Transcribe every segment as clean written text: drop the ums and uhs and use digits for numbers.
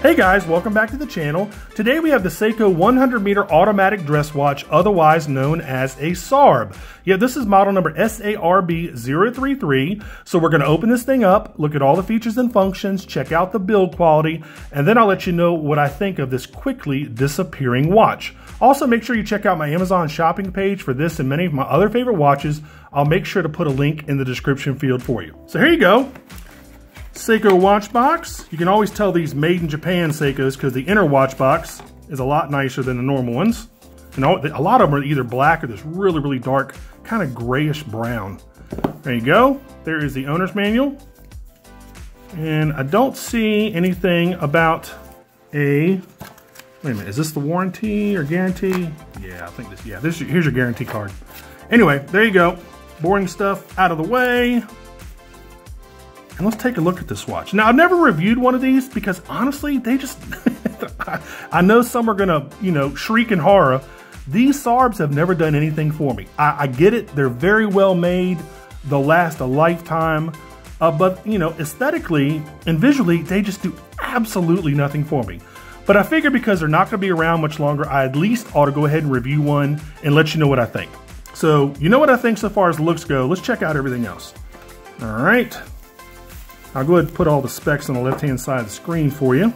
Hey guys, welcome back to the channel. Today we have the Seiko 100 meter automatic dress watch, otherwise known as a SARB. Yeah, this is model number SARB033. So we're going to open this thing up, look at all the features and functions, check out the build quality, and then I'll let you know what I think of this quickly disappearing watch. Also, make sure you check out my Amazon shopping page for this and many of my other favorite watches. I'll make sure to put a link in the description field for you. So here you go. Seiko watch box. You can always tell these made in Japan Seikos because the inner watch box is a lot nicer than the normal ones. And a lot of them are either black or this really, really dark, kind of grayish brown. There you go. There is the owner's manual. And I don't see anything about a, wait a minute, is this the warranty or guarantee? Yeah, I think this, yeah, here's your guarantee card. Anyway, there you go. Boring stuff out of the way. And let's take a look at this watch. Now, I've never reviewed one of these because honestly, they just, I know some are gonna, shriek in horror. These SARBs have never done anything for me. I get it, they're very well made. They'll last a lifetime. But aesthetically and visually, they just do absolutely nothing for me. But I figure because they're not gonna be around much longer, I at least ought to go ahead and review one and let you know what I think. So, you know what I think so far as the looks go. Let's check out everything else. All right. I'll go ahead and put all the specs on the left-hand side of the screen for you.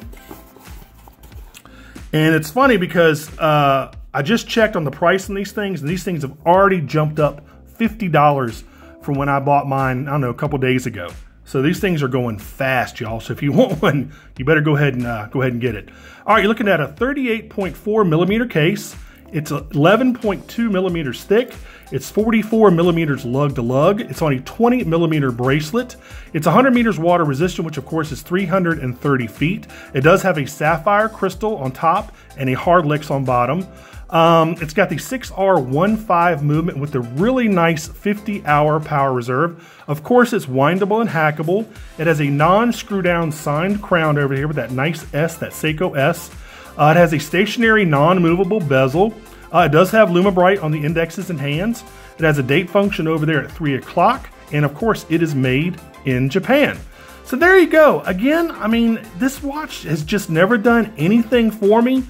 And it's funny because I just checked on the price on these things, and these things have already jumped up $50 from when I bought mine, I don't know, a couple days ago. So these things are going fast, y'all. So if you want one, you better go ahead and get it. All right, you're looking at a 38.4 millimeter case. It's 11.2 millimeters thick. It's 44 millimeters lug to lug. It's on a 20 millimeter bracelet. It's 100 meters water resistant, which of course is 330 feet. It does have a sapphire crystal on top and a hard licks on bottom. It's got the 6R15 movement with the really nice 50-hour power reserve. Of course, it's windable and hackable. It has a non-screw down signed crown over here with that nice S, that Seiko S. It has a stationary non-movable bezel. It does have LumiBrite on the indexes and hands. It has a date function over there at 3 o'clock. And of course, it is made in Japan. So there you go. Again, I mean, this watch has just never done anything for me.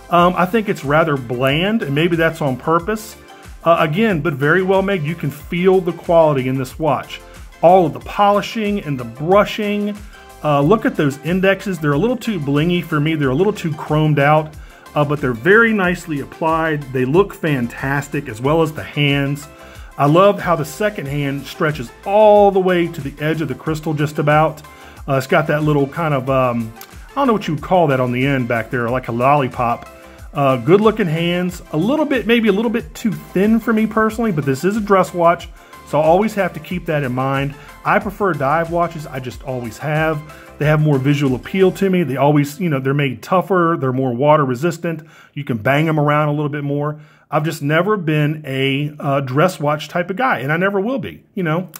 I think it's rather bland, and maybe that's on purpose. Again, but very well made. You can feel the quality in this watch. All of the polishing and the brushing. Look at those indexes. They're a little too blingy for me. They're a little too chromed out, but they're very nicely applied. They look fantastic, as well as the hands. I love how the second hand stretches all the way to the edge of the crystal just about. It's got that little kind of, I don't know what you would call that on the end back there, like a lollipop. Good looking hands. A little bit, maybe a little bit too thin for me personally, but this is a dress watch, so I always have to keep that in mind. I prefer dive watches. I just always have. They have more visual appeal to me. They always, they're made tougher. They're more water resistant. You can bang them around a little bit more. I've just never been a dress watch type of guy, and I never will be.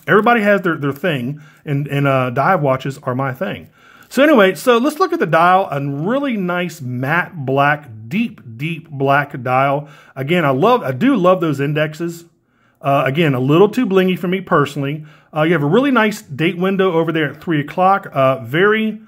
Everybody has their thing, and dive watches are my thing. So anyway, so let's look at the dial. A really nice matte black, deep black dial. Again, I do love those indexes. Again, a little too blingy for me personally. You have a really nice date window over there at 3 o'clock. Very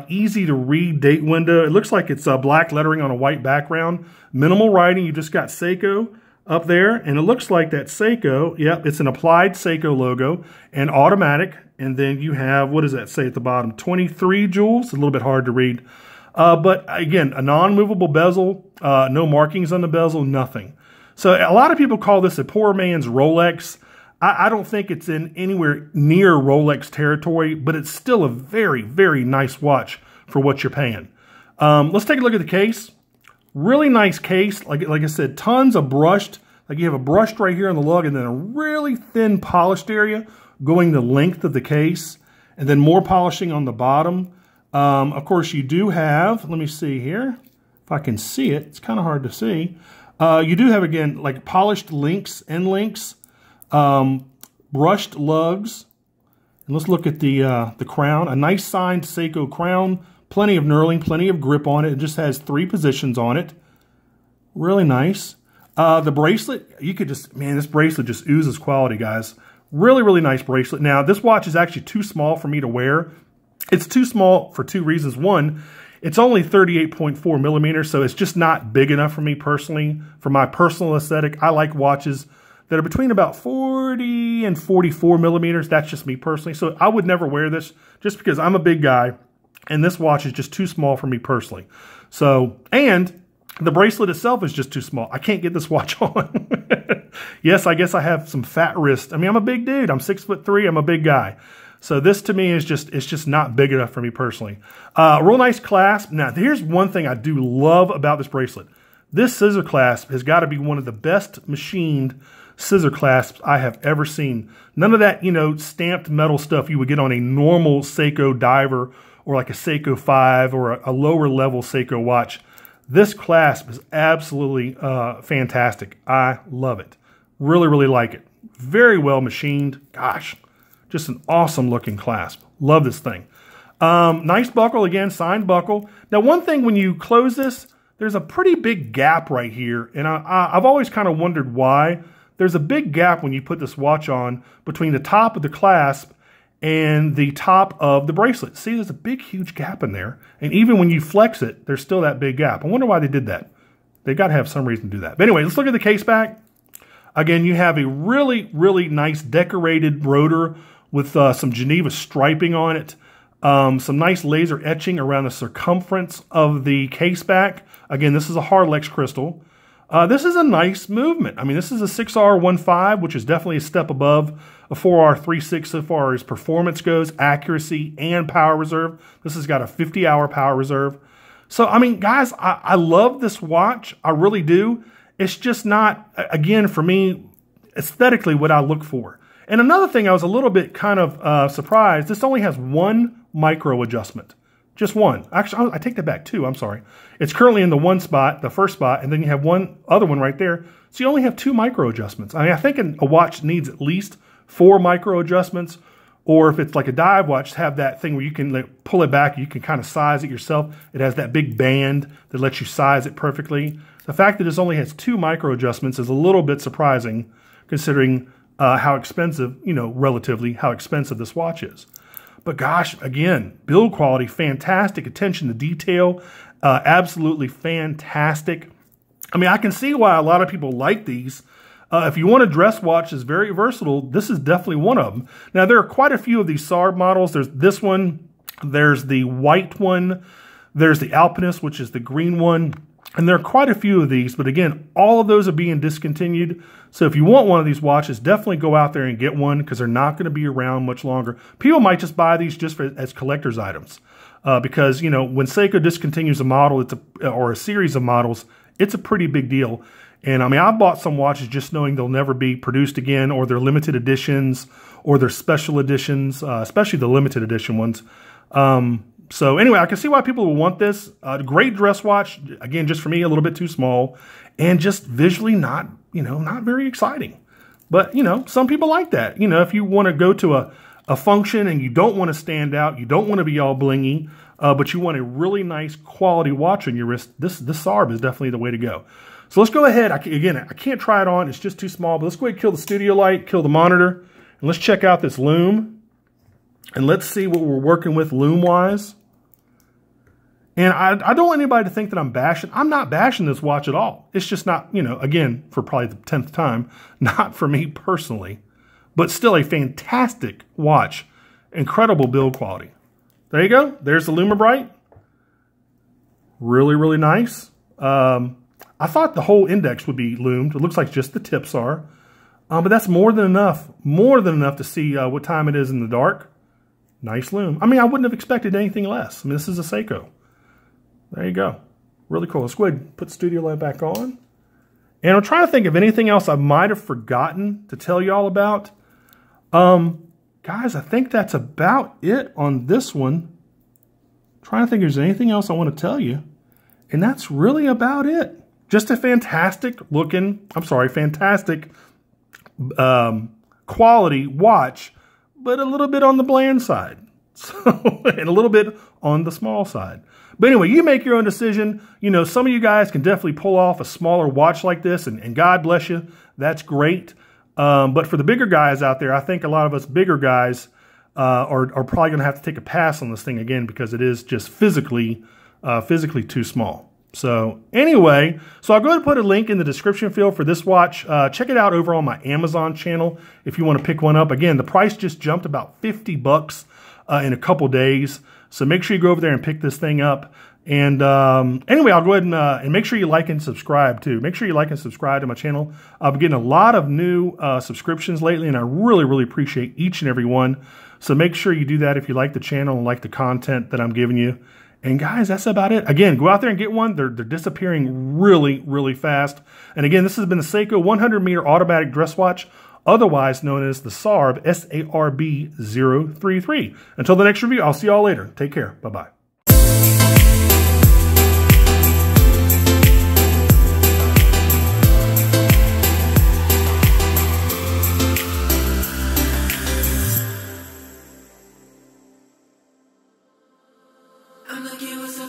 easy to read date window. It looks like it's black lettering on a white background. Minimal writing. You just got Seiko up there. And it looks like that Seiko, yep, it's an applied Seiko logo and automatic. And then you have, what does that say at the bottom? 23 jewels. A little bit hard to read. But again, a non-movable bezel. No markings on the bezel, nothing. So a lot of people call this a poor man's Rolex. I don't think it's in anywhere near Rolex territory, but it's still a very, very nice watch for what you're paying. Let's take a look at the case. Really nice case. Like I said, tons of brushed. Like you have a brushed right here on the lug and then a really thin polished area going the length of the case. And then more polishing on the bottom. Of course, you do have, let me see here. If I can see it, it's kind of hard to see. You do have, again, like polished links, end links, brushed lugs. And let's look at the crown. A nice signed Seiko crown. Plenty of knurling, plenty of grip on it. It just has 3 positions on it. Really nice. The bracelet, you could just, man, this bracelet just oozes quality, guys. Really, really nice bracelet. Now, this watch is actually too small for me to wear. It's too small for 2 reasons. One, It's only 38.4 millimeters, so it's just not big enough for me personally. For my personal aesthetic, I like watches that are between about 40 and 44 millimeters. That's just me personally. So I would never wear this just because I'm a big guy, and this watch is just too small for me personally. So, and the bracelet itself is just too small. I can't get this watch on. Yes, I guess I have some fat wrist. I mean, I'm a big dude. I'm 6'3". I'm a big guy. So this to me is it's just not big enough for me personally. Real nice clasp. Now, here's one thing I do love about this bracelet. This scissor clasp has got to be one of the best machined scissor clasps I have ever seen. None of that, stamped metal stuff you would get on a normal Seiko diver or like a Seiko 5 or a lower level Seiko watch. This clasp is absolutely fantastic. I love it. Really, really like it. Very well machined. Gosh, just an awesome looking clasp. Love this thing. Nice buckle, again, signed buckle. Now, one thing when you close this, there's a pretty big gap right here. And I've always kind of wondered why. There's a big gap when you put this watch on between the top of the clasp and the top of the bracelet. See, there's a big, huge gap in there. And even when you flex it, there's still that big gap. I wonder why they did that. They got to have some reason to do that. But anyway, let's look at the case back. Again, you have a really, really nice decorated rotor with some Geneva striping on it. Some nice laser etching around the circumference of the case back. Again, this is a Hardlex crystal. This is a nice movement. I mean, this is a 6R15, which is definitely a step above a 4R36 so far as performance goes, accuracy, and power reserve. This has got a 50-hour power reserve. So, I mean, guys, I love this watch. I really do. It's just not, again, for me, aesthetically what I look for. And another thing, I was a little bit kind of surprised. This only has one micro adjustment. Just one. Actually, I take that back, too. I'm sorry. It's currently in the one spot, the first spot, and then you have one other one right there. So you only have 2 micro adjustments. I mean, I think a watch needs at least 4 micro adjustments, or if it's like a dive watch, have that thing where you can like, pull it back. You can kind of size it yourself. It has that big band that lets you size it perfectly. The fact that this only has 2 micro adjustments is a little bit surprising, considering how expensive, relatively how expensive this watch is. But gosh, again, build quality, fantastic. Attention to detail, absolutely fantastic. I mean, I can see why a lot of people like these. If you want a dress watch that's very versatile, this is definitely one of them. Now, there are quite a few of these SARB models. There's this one, there's the white one, there's the Alpinist, which is the green one. And there are quite a few of these, but again, all of those are being discontinued. So if you want one of these watches, definitely go out there and get one because they're not going to be around much longer. People might just buy these just as collector's items because, when Seiko discontinues a model or a series of models, it's a pretty big deal. And I mean, I bought some watches just knowing they'll never be produced again, or they're limited editions, or they're special editions, especially the limited edition ones. So anyway, I can see why people will want this. Great dress watch. Again, just for me, a little bit too small, and just visually not very exciting. But some people like that. If you want to go to a function and you don't want to stand out, you don't want to be all blingy, but you want a really nice quality watch on your wrist, this SARB is definitely the way to go. So let's go ahead. I can't try it on. It's just too small. But let's go ahead and kill the studio light, kill the monitor, and let's check out this lume. And let's see what we're working with lume-wise. And I don't want anybody to think that I'm bashing. I'm not bashing this watch at all. It's just not, again, for probably the 10th time, not for me personally. But still a fantastic watch. Incredible build quality. There you go. There's the Lumibright. Really, really nice. I thought the whole index would be lumed. It looks like just the tips are. But that's more than enough to see what time it is in the dark. Nice lume. I mean, I wouldn't have expected anything less. I mean, this is a Seiko. There you go. Really cool. Let's go ahead and put studio light back on. And I'm trying to think of anything else I might have forgotten to tell you all about. Guys, I think that's about it on this one. I'm trying to think if there's anything else I want to tell you. And that's really about it. Just a fantastic quality watch, but a little bit on the bland side. And a little bit on the small side. But anyway, you make your own decision. Some of you guys can definitely pull off a smaller watch like this, and God bless you. That's great. But for the bigger guys out there, I think a lot of us bigger guys are probably going to have to take a pass on this thing again because it is just physically physically too small. So anyway, so I'll go ahead and put a link in the description field for this watch. Check it out over on my Amazon channel if you want to pick one up. Again, the price just jumped about 50 bucks in a couple days. So make sure you go over there and pick this thing up. And anyway, I'll go ahead and make sure you like and subscribe too. Make sure you like and subscribe to my channel. I've been getting a lot of new subscriptions lately, and I really, really appreciate each and every one. So make sure you do that if you like the channel and like the content that I'm giving you. And guys, that's about it. Again, go out there and get one. They're disappearing really, really fast. And again, this has been the Seiko 100-meter automatic dress watch, otherwise known as the SARB, SARB033. Until the next review, I'll see y'all later. Take care. Bye-bye. I'm like, you was a